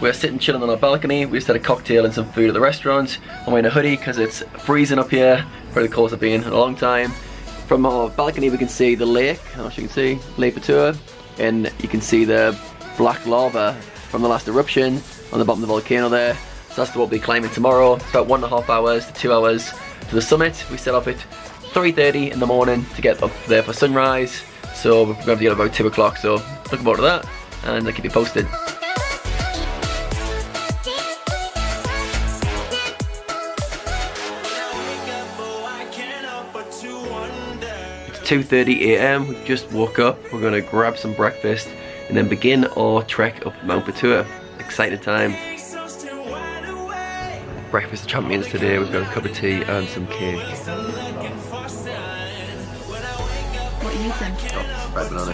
we're sitting chilling on our balcony. We just had a cocktail and some food at the restaurant. I'm wearing a hoodie because it's freezing up here, probably the coldest I've been in a long time. From our balcony we can see the lake, as you can see, Lake Batur, and you can see the black lava from the last eruption on the bottom of the volcano there. So that's what we'll be climbing tomorrow. It's about 1.5 hours to 2 hours to the summit. We set off at 3:30 in the morning to get up there for sunrise. So we're going to get about 2 o'clock, so looking forward to that, and I'll keep you posted. It's 2:30 AM, we just woke up. We're going to grab some breakfast and then begin our trek up Mount Batur. Excited time. Breakfast champions today. We've got a cup of tea and some cake. What are you eating? Oh, red banana.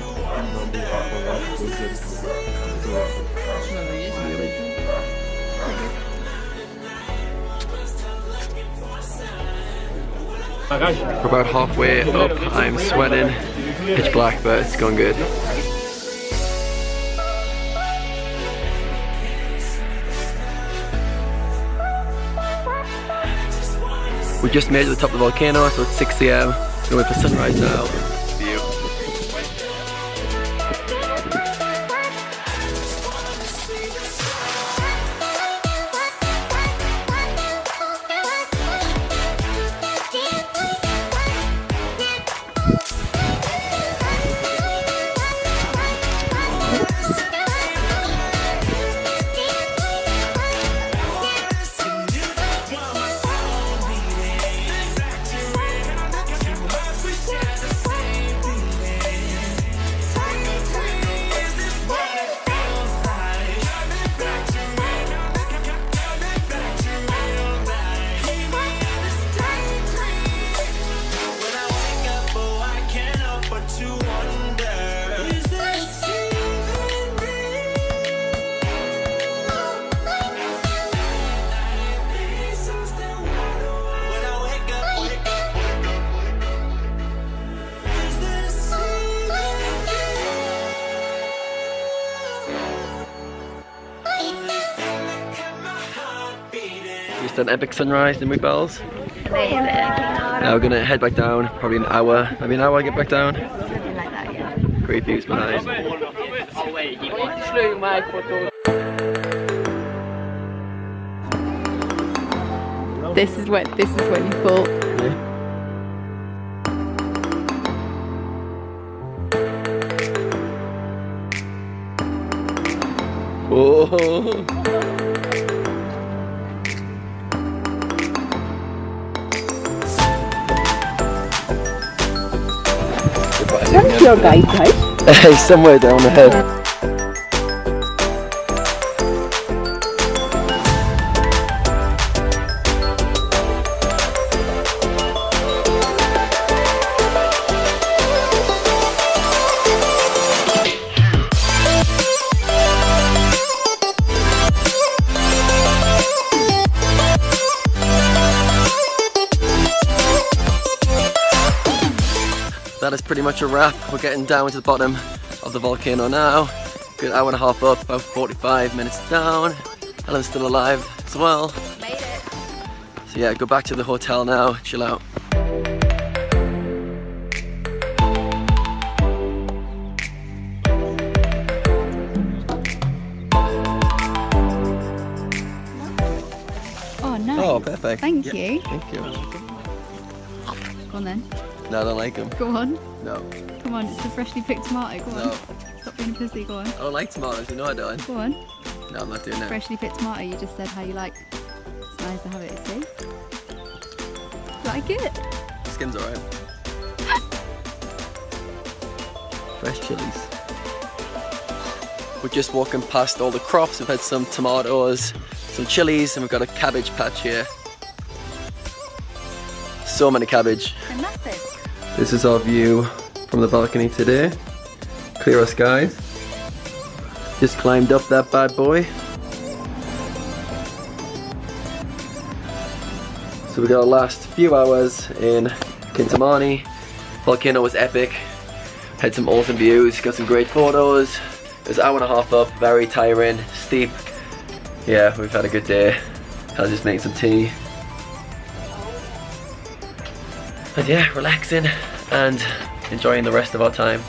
We're about halfway up. I'm sweating. Pitch black, but it's going good. We just made it to the top of the volcano, so it's 6 AM. We're wait for sunrise now. View. Just an epic sunrise, didn't we, Bells? Amazing. Now we're gonna head back down, probably an hour, maybe an hour, get back down. Something like that, yeah. Great views behind. This is when you fall. Whoa! Where's your guide type? Hey, somewhere down the head. That is pretty much a wrap. We're getting down to the bottom of the volcano now. Good hour and a half up, about 45 minutes down. Helen's still alive as well. Made it. So yeah, go back to the hotel now, chill out. Oh, nice. Oh, perfect. Thank Yeah, you. Thank you. Go on then. No, I don't like them. Go on. No. Come on, it's a freshly picked tomato. Go on. No. Stop being a pussy. Go on. I don't like tomatoes, you know I don't. Go on. No, I'm not doing that. Freshly picked tomato. You just said how you like. It's nice to have it. See? Like it? Skin's alright. Fresh chilies. We're just walking past all the crops. We've had some tomatoes, some chilies, and we've got a cabbage patch here. So many cabbage. And that's it. This is our view from the balcony today. Clear skies. Just climbed up that bad boy. So we got our last few hours in Kintamani. Volcano was epic. Had some awesome views, got some great photos. It was an hour and a half up, very tiring, steep, yeah, we've had a good day. I was just making some tea. And yeah, relaxing and enjoying the rest of our time.